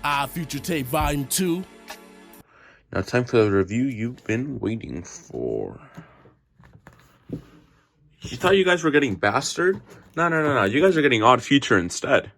Our Future Tape Volume 2. Now time for the review you've been waiting for. You thought you guys were getting Bastard? No. You guys are getting Odd Future instead.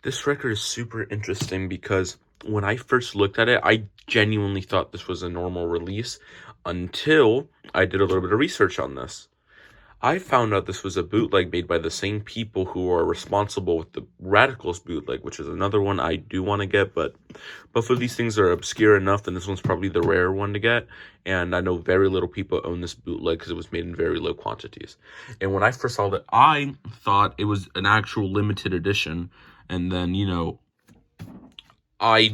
This record is super interesting because when I first looked at it, I genuinely thought this was a normal release until I did a little bit of research on this. I found out this was a bootleg made by the same people who are responsible with the Radicals bootleg, which is another one I do want to get, but both of these things are obscure enough, and this one's probably the rare one to get, and I know very little people own this bootleg because it was made in very low quantities. And when I first saw it, I thought it was an actual limited edition, and then, I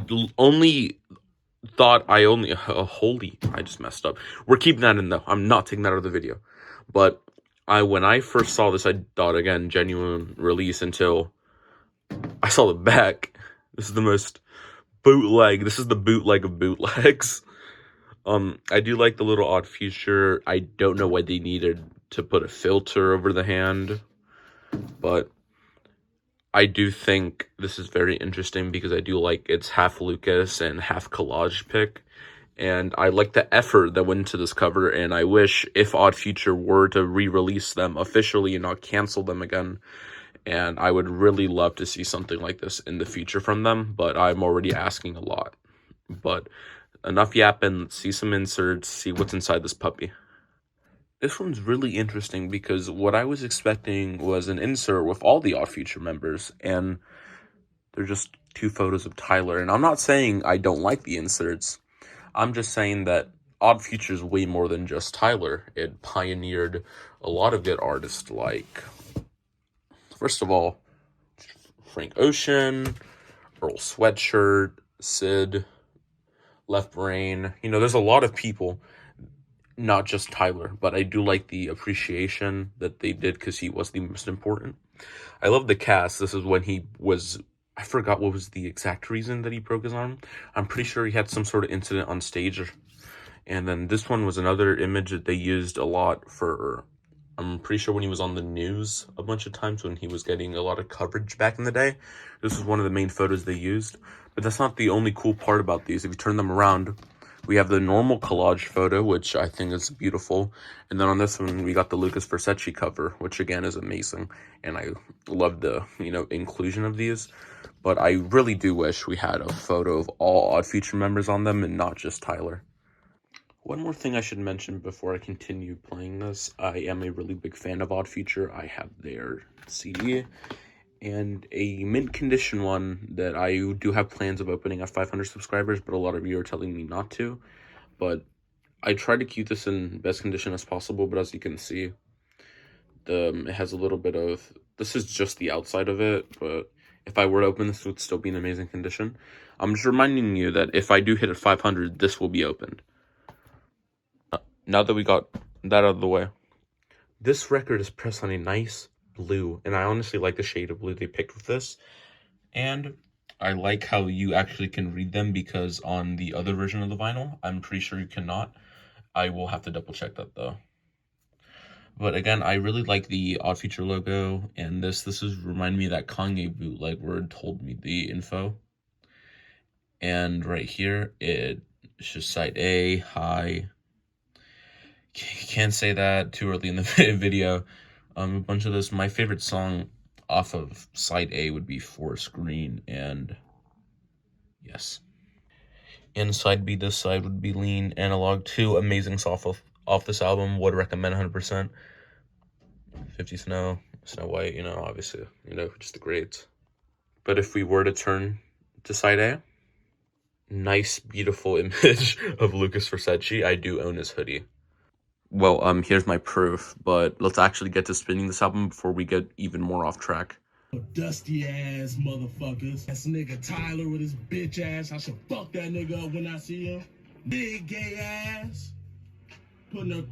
just messed up. We're keeping that in, though. I'm not taking that out of the video. But when I first saw this, I thought, again, genuine release until I saw the back. This is the most bootleg. This is the bootleg of bootlegs. I do like the little Odd Future. I don't know why they needed to put a filter over the hand, but I do think this is very interesting because I do like it's half Lucas and half collage pick. And I like the effort that went into this cover, and I wish if Odd Future were to re-release them officially and not cancel them again, and I would really love to see something like this in the future from them, but I'm already asking a lot. But enough yapping, let's see some inserts, see what's inside this puppy. This one's really interesting because what I was expecting was an insert with all the Odd Future members, and they're just two photos of Tyler. And I'm not saying I don't like the inserts. I'm just saying that Odd Future is way more than just Tyler. It pioneered a lot of good artists like, first of all, Frank Ocean, Earl Sweatshirt, Sid, Left Brain. There's a lot of people, not just Tyler, but I do like the appreciation that they did because he was the most important. I love the cast. This is when he was... I forgot what was the exact reason that he broke his arm. I'm pretty sure he had some sort of incident on stage. And then this one was another image that they used a lot for... I'm pretty sure when he was on the news a bunch of times when he was getting a lot of coverage back in the day. This was one of the main photos they used. But that's not the only cool part about these. If you turn them around, we have the normal collage photo, which I think is beautiful. And then on this one, we got the Lucas Versace cover, which again is amazing. And I love the, inclusion of these. But I really do wish we had a photo of all Odd Future members on them and not just Tyler. One more thing I should mention before I continue playing this. I am a really big fan of Odd Future. I have their CD and a mint condition one that I do have plans of opening at 500 subscribers, but a lot of you are telling me not to. But I tried to keep this in best condition as possible, but as you can see, it has a little bit of... This is just the outside of it, but if I were to open this, it would still be in amazing condition. I'm just reminding you that if I do hit at 500, this will be opened. Now that we got that out of the way, this record is pressed on a nice blue, and I honestly like the shade of blue they picked with this. And I like how you actually can read them, because on the other version of the vinyl, I'm pretty sure you cannot. I will have to double check that though. But again, I really like the Odd Future logo, and this is reminding me of that Kanye bootleg where it told me the info. And right here, it's just side A, hi. Can't say that too early in the video. A bunch of this. My favorite song off of side A would be Forest Green, and yes. And side B, this side would be Lean Analog. Two amazing songs off this album. Would recommend 100%. 50 Snow, Snow White, obviously, just the greats. But if we were to turn to side A, nice, beautiful image of Lucas Versace. I do own his hoodie. Well, here's my proof, but let's actually get to spinning this album before we get even more off track. Dusty ass motherfuckers. That's nigga Tyler with his bitch ass. I should fuck that nigga up when I see him. Big gay ass. Putting a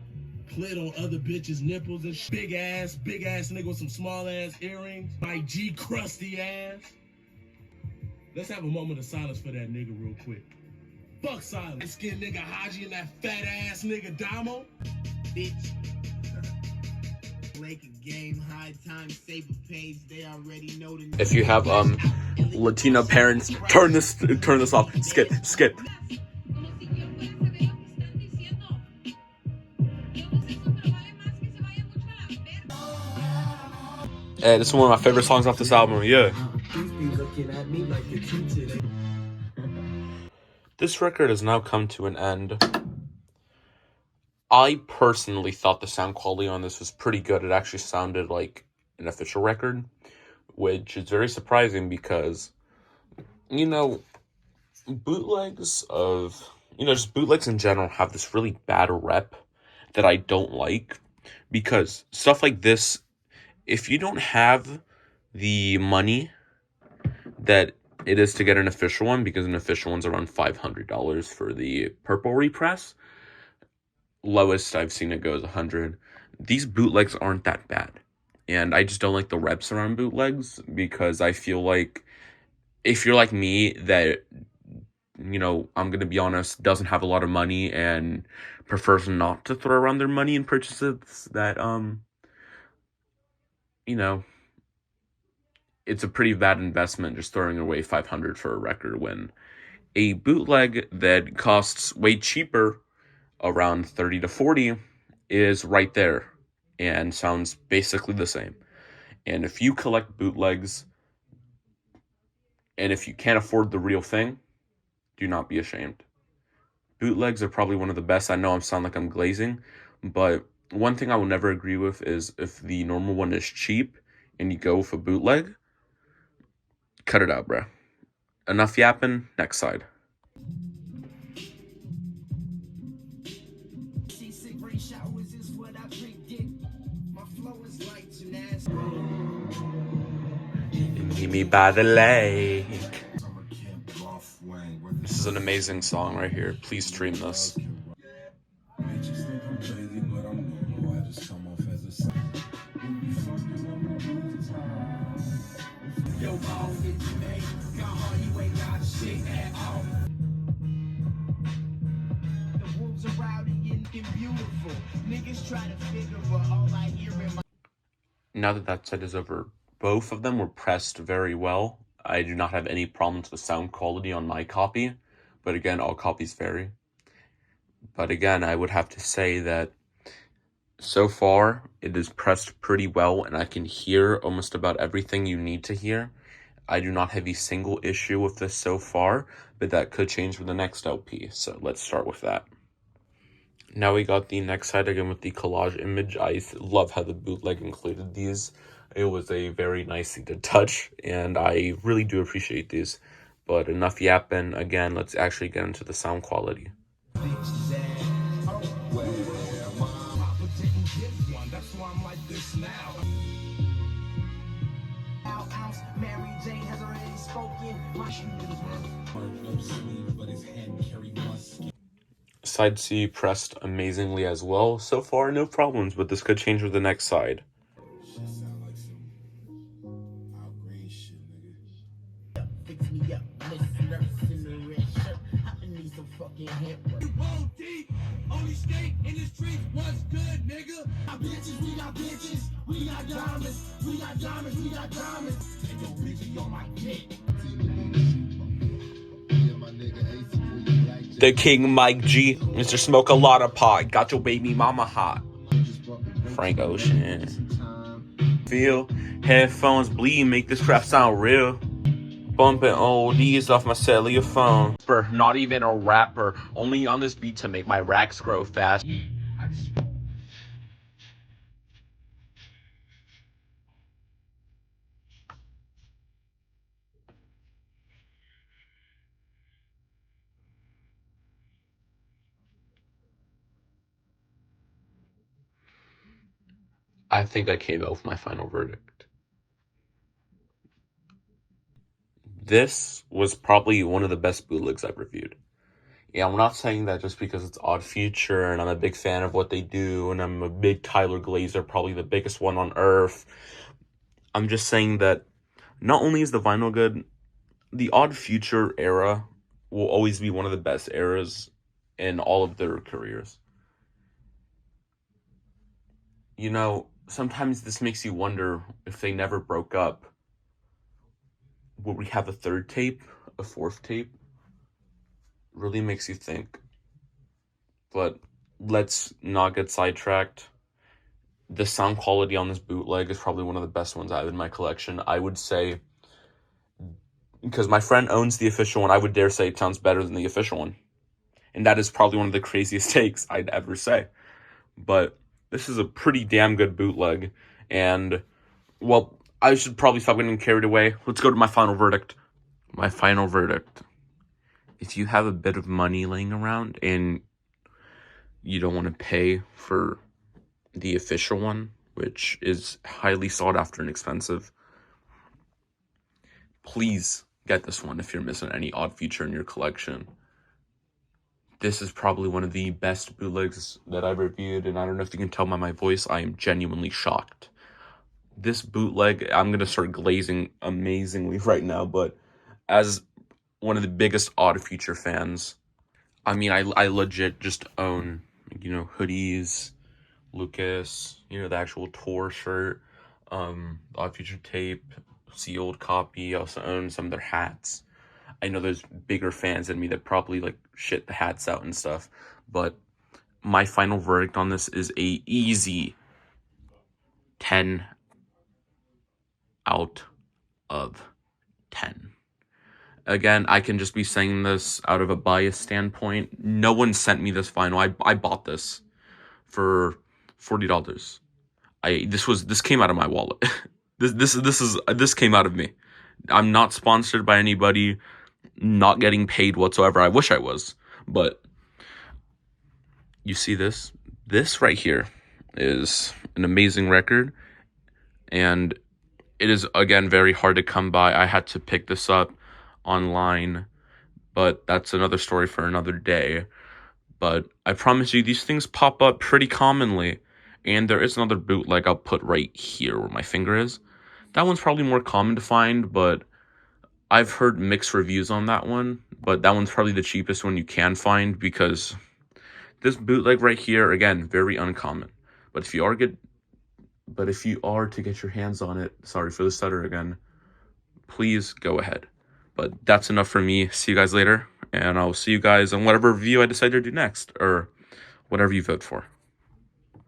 clit on other bitches' nipples and big ass nigga with some small ass earrings. My G crusty ass. Let's have a moment of silence for that nigga real quick. Fuck silence. Skin nigga Haji and that fat ass nigga Damo. Bitch. Like a game, high time, saber page, they already know the... If you have Latino parents, turn this off. Skip. Hey, this is one of my favorite songs off this album. Yeah. This record has now come to an end. I personally thought the sound quality on this was pretty good. It actually sounded like an official record, which is very surprising because, bootlegs of, just bootlegs in general have this really bad rep that I don't like, because stuff like this, if you don't have the money that it is to get an official one, because an official one's around $500 for the purple repress, lowest I've seen it go is 100. These bootlegs aren't that bad, and I just don't like the reps around bootlegs, because I feel like if you're like me, that, I'm gonna be honest, doesn't have a lot of money and prefers not to throw around their money in purchases that it's a pretty bad investment just throwing away 500 for a record, when a bootleg that costs way cheaper, around 30 to 40, is right there and sounds basically the same. And if you collect bootlegs, and if you can't afford the real thing, do not be ashamed. Bootlegs are probably one of the best. I know I sound like I'm glazing, but one thing I will never agree with is if the normal one is cheap and you go with a bootleg, cut it out, bruh. Enough yapping, next side. Meet me by the lake. This is an amazing song right here. Please stream this. Now that that set is over, both of them were pressed very well. I do not have any problems with sound quality on my copy, but again, all copies vary. But again, I would have to say that so far it is pressed pretty well, and I can hear almost about everything you need to hear. I do not have a single issue with this so far, but that could change with the next LP, so let's start with that. Now we got the next side again with the collage image. I love how the bootleg included these. It was a very nice thing to touch, and I really do appreciate these. But enough yapping. Again, let's actually get into the sound quality. Side C pressed amazingly as well. So far, no problems, but this could change with the next side. The King Mike G, Mr. Smoke a lot of pot, got your baby mama hot. Frank Ocean. Feel headphones bleed, make this crap sound real. Bumping oldies off my cellular phone. Not even a rapper, only on this beat to make my racks grow fast. I think I came out with my final verdict. This was probably one of the best bootlegs I've reviewed. Yeah, I'm not saying that just because it's Odd Future and I'm a big fan of what they do and I'm a big Tyler Glazer, probably the biggest one on earth. I'm just saying that not only is the vinyl good, the Odd Future era will always be one of the best eras in all of their careers. Sometimes this makes you wonder if they never broke up, where we have a third tape, a fourth tape, really makes you think. But let's not get sidetracked. The sound quality on this bootleg is probably one of the best ones I have in my collection. I would say, because my friend owns the official one, I would dare say it sounds better than the official one. And that is probably one of the craziest takes I'd ever say. But this is a pretty damn good bootleg. And, well, I should probably stop getting carried away. Let's go to my final verdict. My final verdict. If you have a bit of money laying around and you don't want to pay for the official one, which is highly sought after and expensive, please get this one if you're missing any odd feature in your collection. This is probably one of the best bootlegs that I've reviewed, and I don't know if you can tell by my voice, I am genuinely shocked. This bootleg, I'm going to start glazing amazingly right now, but as one of the biggest odd feature fans, I mean, I legit just own, hoodies, Lucas, the actual tour shirt, odd feature tape, sealed copy. I also own some of their hats. I know there's bigger fans than me that probably like shit the hats out and stuff, but my final verdict on this is a easy 10 out of 10. Again, I can just be saying this out of a biased standpoint. No one sent me this vinyl. I bought this for $40. This came out of my wallet. This came out of me. I'm not sponsored by anybody, not getting paid whatsoever. I wish I was, but you see this? This right here is an amazing record, and it is, again, very hard to come by. I had to pick this up online, but that's another story for another day. But I promise you, these things pop up pretty commonly, and there is another bootleg I'll put right here where my finger is. That one's probably more common to find, but I've heard mixed reviews on that one, but that one's probably the cheapest one you can find, because this bootleg right here, again, very uncommon. But if you are to get your hands on it, sorry for the stutter again, please go ahead. But that's enough for me. See you guys later, and I'll see you guys on whatever review I decide to do next, or whatever you vote for.